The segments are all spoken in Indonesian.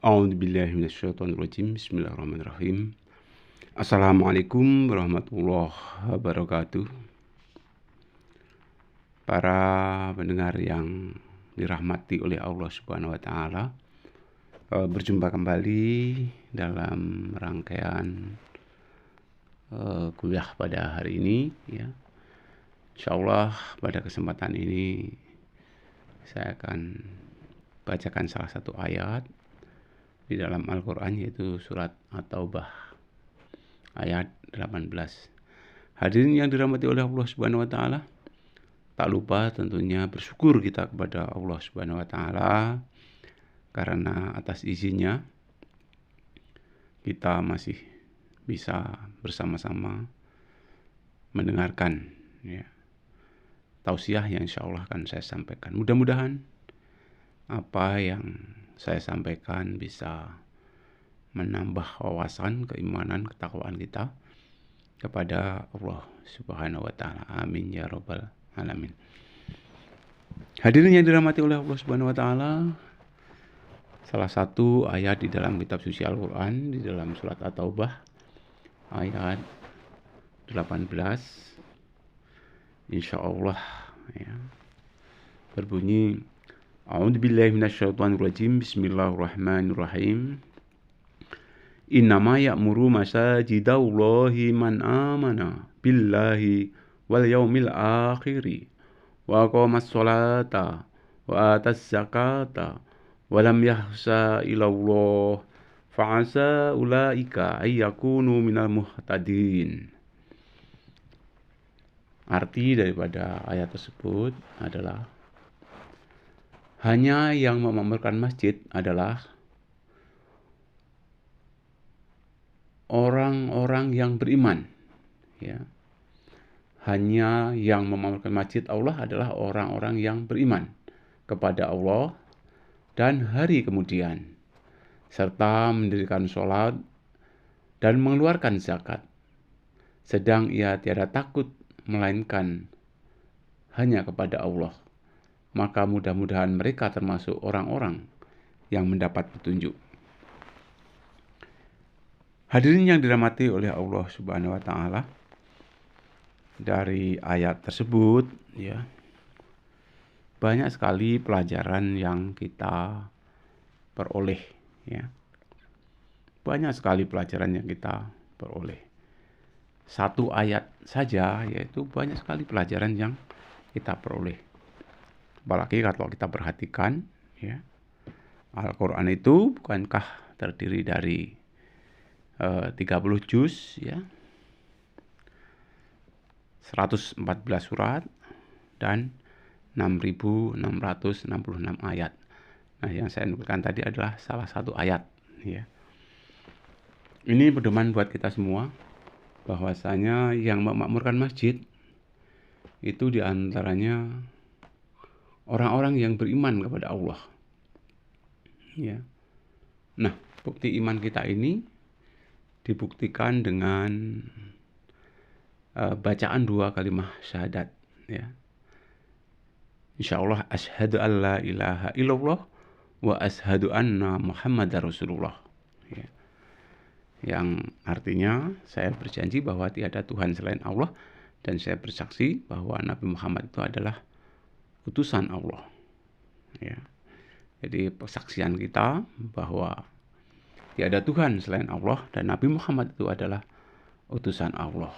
A'udzubillahi minasyaitonirrajim. Bismillahirrahmanirrahim. Assalamualaikum warahmatullahi wabarakatuh. Para pendengar yang dirahmati oleh Allah Subhanahu wa taala, berjumpa kembali dalam rangkaian kuliah pada hari ini ya. Insyaallah pada kesempatan ini saya akan bacakan salah satu ayat di dalam Al-Quran, yaitu surat At-Taubah ayat 18. Hadirin yang dirahmati oleh Allah Subhanahu wa taala, tak lupa tentunya bersyukur kita kepada Allah Subhanahu wa taala karena atas izinnya kita masih bisa bersama-sama mendengarkan ya tausiah yang insyaallah akan saya sampaikan. Mudah-mudahan apa yang saya sampaikan bisa menambah wawasan, keimanan, ketakwaan kita kepada Allah Subhanahu wa taala. Amin ya rabbal alamin. Hadirin yang dirahmati oleh Allah Subhanahu wa taala, salah satu ayat di dalam kitab suci Al-Qur'an di dalam surat At-Taubah ayat 18 insyaallah ya, berbunyi, A'udzubillahi minasyaitonirrajim. Bismillahirrahmanirrahim. Innama ya'muru masajidallahi man amana billahi wal yaumil akhiri wa aqamas sholata wa atas zakata wa lam yahsa ilallah fa'asa ulaika ayyakunu minal muhtadin. Arti daripada ayat tersebut adalah hanya yang memakmurkan masjid adalah orang-orang yang beriman ya. Hanya yang memakmurkan masjid Allah adalah orang-orang yang beriman kepada Allah dan hari kemudian, serta mendirikan sholat dan mengeluarkan zakat, sedang ia tiada takut melainkan hanya kepada Allah. Maka mudah-mudahan mereka termasuk orang-orang yang mendapat petunjuk. Hadirin yang dirahmati oleh Allah Subhanahu wa taala, dari ayat tersebut ya, banyak sekali pelajaran yang kita peroleh ya. Banyak sekali pelajaran yang kita peroleh. Satu ayat saja yaitu banyak sekali pelajaran yang kita peroleh. Apalagi kalau kita perhatikan ya, Al-Quran itu bukankah terdiri dari 30 juz ya, 114 surat dan 6.666 ayat. Nah, yang saya nukilkan tadi adalah salah satu ayat ya. Ini pedoman buat kita semua bahwasanya yang memakmurkan masjid itu diantaranya orang-orang yang beriman kepada Allah ya. Nah, bukti iman kita ini dibuktikan dengan bacaan dua kalimat syahadat ya. Insyaallah, asyhadu an la ilaha illallah wa asyhadu anna muhammadar rasulullah ya. Yang artinya saya berjanji bahwa tiada Tuhan selain Allah dan saya bersaksi bahwa Nabi Muhammad itu adalah utusan Allah ya. Jadi persaksian kita bahwa tiada Tuhan selain Allah dan Nabi Muhammad itu adalah utusan Allah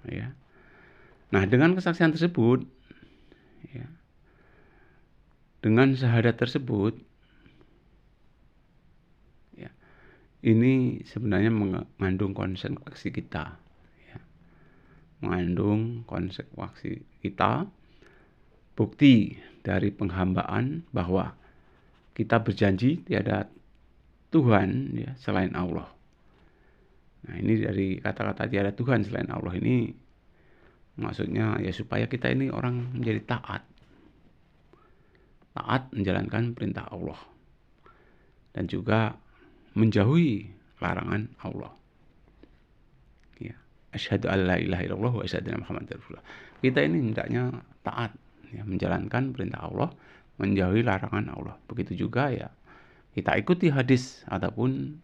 ya. Nah, dengan kesaksian tersebut ya, dengan syahadat tersebut ya, ini sebenarnya mengandung konsekuensi kita ya. Mengandung konsekuensi kita, bukti dari penghambaan bahwa kita berjanji tiada Tuhan ya selain Allah. Nah, ini dari kata-kata tiada Tuhan selain Allah ini maksudnya ya supaya kita ini orang menjadi taat menjalankan perintah Allah dan juga menjauhi larangan Allah ya. Asyhadu an la ilaha illallah wa asyhadu anna muhammadar rasulullah. Kita ini hendaknya taat ya, menjalankan perintah Allah, menjauhi larangan Allah. Begitu juga ya kita ikuti hadis ataupun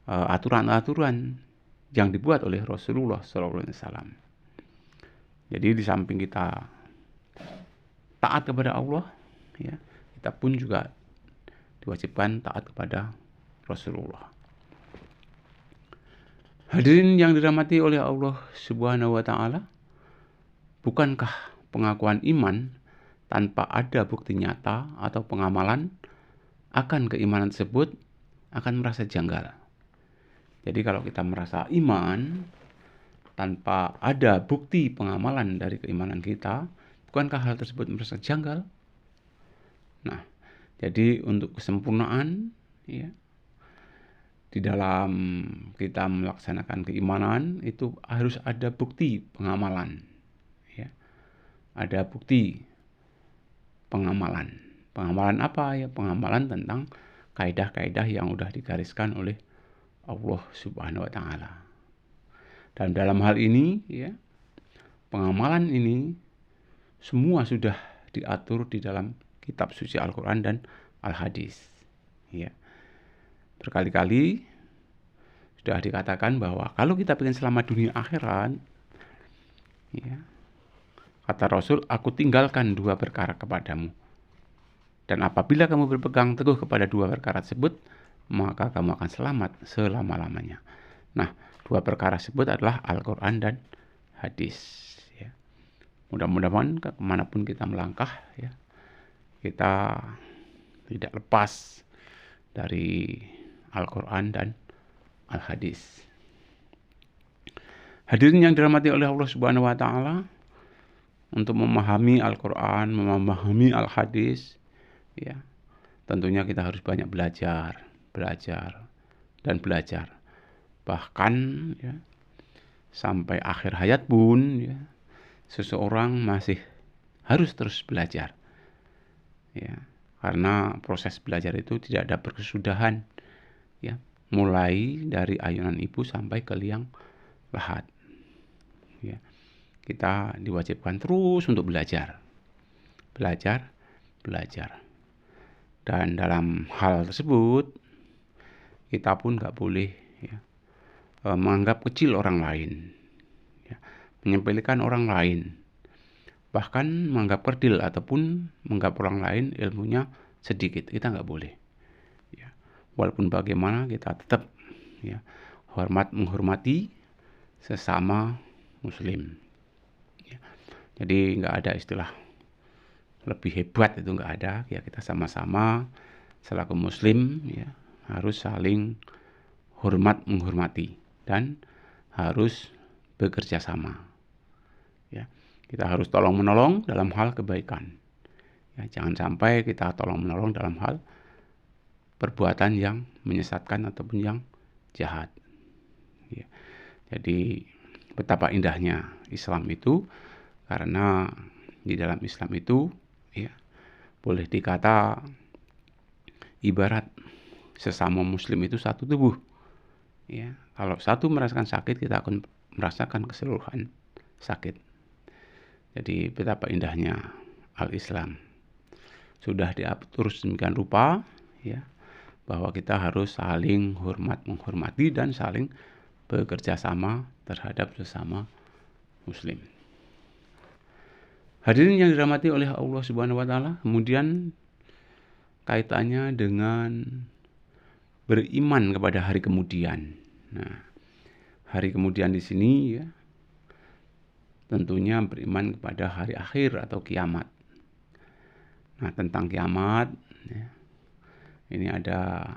aturan-aturan yang dibuat oleh Rasulullah SAW. Jadi di samping kita taat kepada Allah, ya, kita pun juga diwajibkan taat kepada Rasulullah. Hadirin yang dirahmati oleh Allah Subhanahu wa taala, bukankah pengakuan iman tanpa ada bukti nyata atau pengamalan akan keimanan tersebut akan merasa janggal. Jadi kalau kita merasa iman tanpa ada bukti pengamalan dari keimanan kita, bukankah hal tersebut merasa janggal? Nah, jadi untuk kesempurnaan, ya, di dalam kita melaksanakan keimanan itu harus ada bukti pengamalan, ya. Ada bukti pengamalan. Pengamalan apa ya? Pengamalan tentang kaidah-kaidah yang sudah digariskan oleh Allah Subhanahu wa taala. Dan dalam hal ini, ya, pengamalan ini semua sudah diatur di dalam kitab suci Al-Qur'an dan Al-Hadis, ya. Berkali-kali sudah dikatakan bahwa kalau kita ingin selamat dunia akhirat, ya, kata Rasul, aku tinggalkan 2 perkara kepadamu. Dan apabila kamu berpegang teguh kepada 2 perkara tersebut, maka kamu akan selamat selama-lamanya. Nah, 2 perkara tersebut adalah Al-Quran dan hadis, ya. Mudah-mudahan kemanapun kita melangkah, ya, kita tidak lepas dari Al-Quran dan Al-Hadis. Hadirin yang dirahmati oleh Allah Subhanahu wa taala, untuk memahami Al-Quran, memahami Al-Hadis, ya, tentunya kita harus banyak belajar dan belajar. Bahkan, ya, sampai akhir hayat pun, ya, seseorang masih harus terus belajar, ya, karena proses belajar itu tidak ada berkesudahan, ya, mulai dari ayunan ibu sampai ke liang lahat, ya. Kita diwajibkan terus untuk belajar. Dan dalam hal tersebut kita pun nggak boleh, ya, menganggap kecil orang lain, ya, menyepelekan orang lain, bahkan menganggap kerdil ataupun menganggap orang lain ilmunya sedikit. Kita nggak boleh, ya. Walaupun bagaimana kita tetap, ya, menghormati sesama muslim, ya. Jadi nggak ada istilah lebih hebat, itu nggak ada, ya. Kita sama-sama selaku muslim, ya, harus saling menghormati dan harus bekerja sama, ya. Kita harus tolong menolong dalam hal kebaikan, ya. Jangan sampai kita tolong menolong dalam hal perbuatan yang menyesatkan ataupun yang jahat, ya. Jadi betapa indahnya Islam itu, karena di dalam Islam itu, ya, boleh dikata ibarat sesama muslim itu satu tubuh, ya. Kalau satu merasakan sakit, kita akan merasakan keseluruhan sakit. Jadi betapa indahnya Al-Islam. Sudah diatur sedemikian rupa, ya, bahwa kita harus saling menghormati dan saling bekerja sama terhadap sesama muslim. Hadirin yang dirahmati oleh Allah Subhanahu wa taala, kemudian kaitannya dengan beriman kepada hari kemudian. Nah, hari kemudian di sini, ya, tentunya beriman kepada hari akhir atau kiamat. Nah, tentang kiamat, ya, ini ada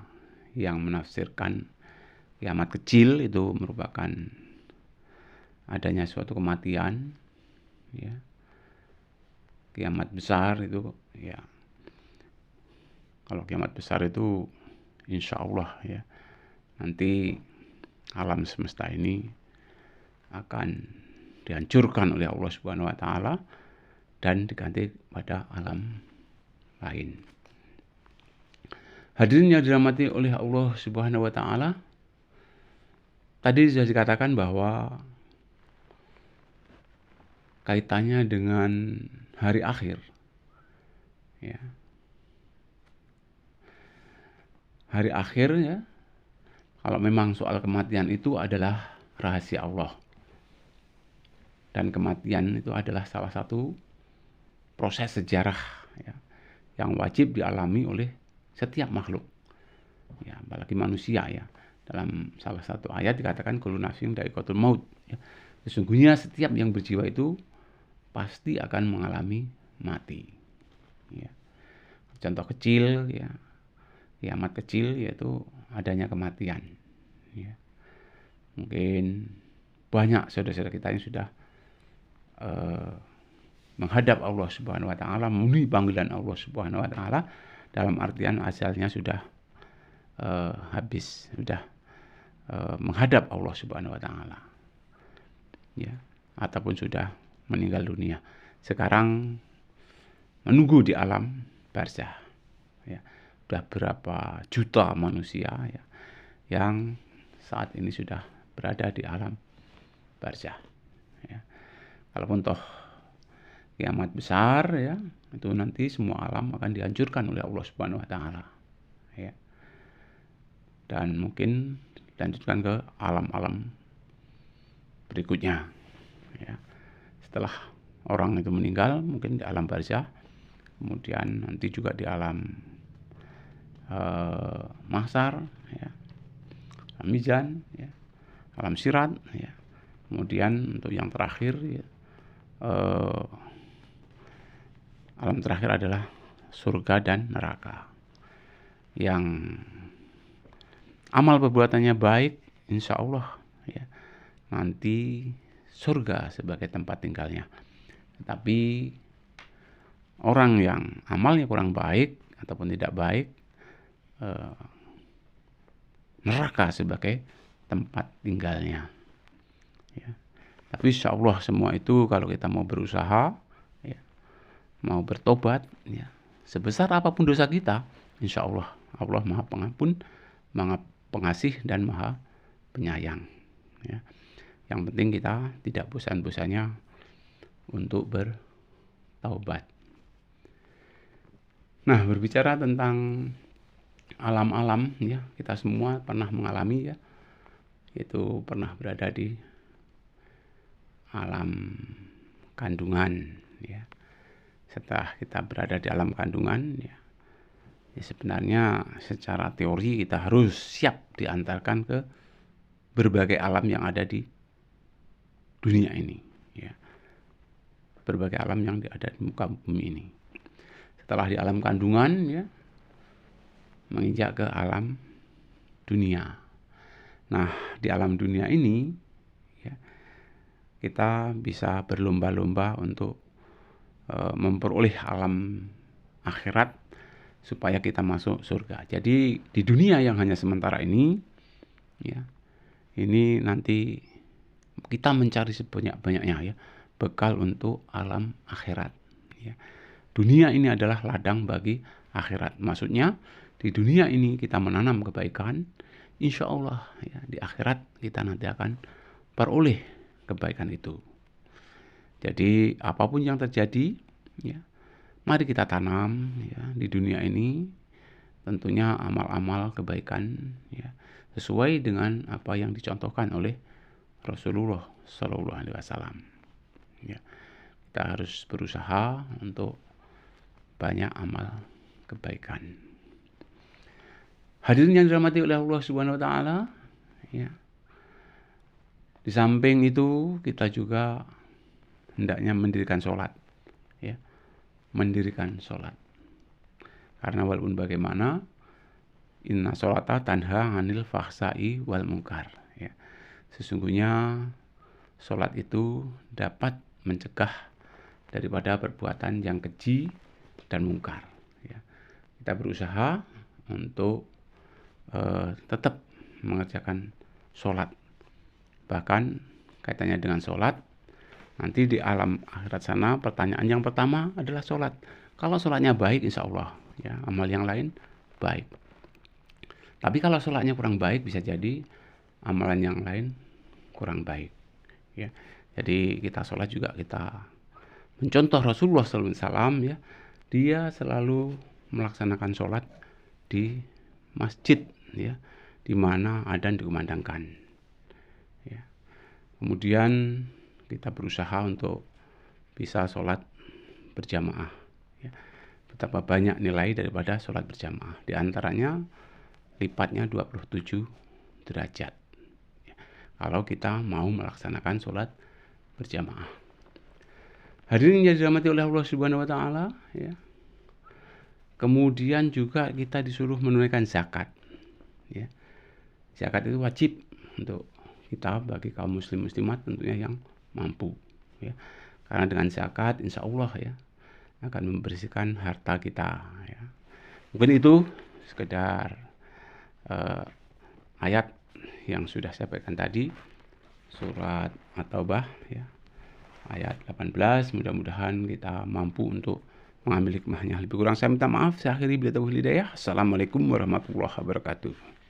yang menafsirkan kiamat kecil itu merupakan adanya suatu kematian, ya. Kiamat besar itu, ya, kalau kiamat besar itu insya Allah, ya, nanti alam semesta ini akan dihancurkan oleh Allah Subhanahu wa taala dan diganti pada alam lain. Hadirin yang dirahmati oleh Allah Subhanahu wa taala, tadi sudah dikatakan bahwa kaitannya dengan hari akhir, ya. hari akhir ya, kalau memang soal kematian itu adalah rahasia Allah. Dan kematian itu adalah salah satu proses sejarah ya, yang wajib dialami oleh setiap makhluk. Ya, apalagi manusia ya. Dalam salah satu ayat dikatakan kullu nafsin dha'iqatul maut. Ya. Sesungguhnya setiap yang berjiwa itu pasti akan mengalami mati. Ya. Contoh kecil ya, kiamat kecil yaitu adanya kematian. Ya. Mungkin banyak saudara-saudara kita yang sudah menghadap Allah Subhanahu wa taala, memenuhi panggilan Allah Subhanahu wa taala, dalam artian ajalnya sudah habis, sudah menghadap Allah Subhanahu wa taala. Ya, ataupun sudah meninggal dunia. Sekarang menunggu di alam barzah. Ya, sudah berapa juta manusia ya yang saat ini sudah berada di alam barzah. Ya. Kalaupun toh kiamat besar ya, itu nanti semua alam akan dihancurkan oleh Allah Subhanahu wa taala. Ya. Dan mungkin dilanjutkan ke alam-alam berikutnya. Ya. Setelah orang itu meninggal, mungkin di alam barzah, kemudian nanti juga di alam mahsyar, ya, alam mizan, ya, alam sirat, ya. Kemudian untuk yang terakhir, ya, alam terakhir adalah surga dan neraka. Yang amal perbuatannya baik, insya Allah ya, nanti surga sebagai tempat tinggalnya. Tapi orang yang amalnya kurang baik ataupun tidak baik, neraka sebagai tempat tinggalnya. Ya. Tapi insya Allah semua itu kalau kita mau berusaha, ya, mau bertobat, ya, sebesar apapun dosa kita, insya Allah Allah Maha Pengampun, Maha Pengasih dan Maha Penyayang. Ya. Yang penting kita tidak bosan-bosannya untuk bertaubat. Nah, berbicara tentang alam-alam, ya, kita semua pernah mengalami ya, itu pernah berada di alam kandungan ya. Setelah kita berada di alam kandungan ya, sebenarnya secara teori kita harus siap diantarkan ke berbagai alam yang ada di dunia ini ya. Berbagai alam yang ada di muka bumi ini. Setelah di alam kandungan ya, menginjak ke alam dunia. Nah, di alam dunia ini ya, kita bisa berlomba-lomba untuk memperoleh alam akhirat supaya kita masuk surga. Jadi di dunia yang hanya sementara ini ya, ini nanti kita mencari sebanyak-banyaknya ya bekal untuk alam akhirat ya. Dunia ini adalah ladang bagi akhirat. Maksudnya di dunia ini kita menanam kebaikan, insya Allah ya, di akhirat kita nanti akan peroleh kebaikan itu. Jadi apapun yang terjadi ya, mari kita tanam ya di dunia ini tentunya amal-amal kebaikan ya, sesuai dengan apa yang dicontohkan oleh Rasulullah Shallallahu Alaihi Wasallam. Ya, kita harus berusaha untuk banyak amal kebaikan. Hadirin yang dirahmati oleh Allah Subhanahu Wa Taala, ya. Di samping itu kita juga hendaknya mendirikan sholat, ya, mendirikan sholat. Karena walaupun bagaimana, inna sholata tanha 'anil fahsai wal munkar. Ya. Sesungguhnya sholat itu dapat mencegah daripada perbuatan yang keji dan mungkar. Ya. Kita berusaha untuk tetap mengerjakan sholat. Bahkan kaitannya dengan sholat, nanti di alam akhirat sana pertanyaan yang pertama adalah sholat. Kalau sholatnya baik, insya Allah ya, amal yang lain baik. Tapi kalau sholatnya kurang baik, bisa jadi amalan yang lain kurang baik. Ya, jadi kita sholat juga kita mencontoh Rasulullah SAW ya, dia selalu melaksanakan sholat di masjid ya, di mana adzan dikumandangkan. Ya. Kemudian kita berusaha untuk bisa sholat berjamaah. Ya. Betapa banyak nilai daripada sholat berjamaah. Di antaranya lipatnya 27 derajat. Ya. Kalau kita mau melaksanakan sholat berjamaah. Hadirin yang dirahmati oleh Allah Subhanahu wa taala, ya. Kemudian juga kita disuruh menunaikan zakat. Ya. Zakat itu wajib untuk kita bagi kaum muslim muslimat tentunya yang mampu, ya. Karena dengan zakat insya Allah ya akan membersihkan harta kita, ya. Mungkin itu sekedar ayat yang sudah saya sampaikan tadi, surat At-Taubah ya, ayat 18. Mudah-mudahan kita mampu untuk mengambil hikmahnya. Lebih kurang saya minta maaf. Saya akhiri bila taufiq hidayah. Assalamualaikum warahmatullahi wabarakatuh.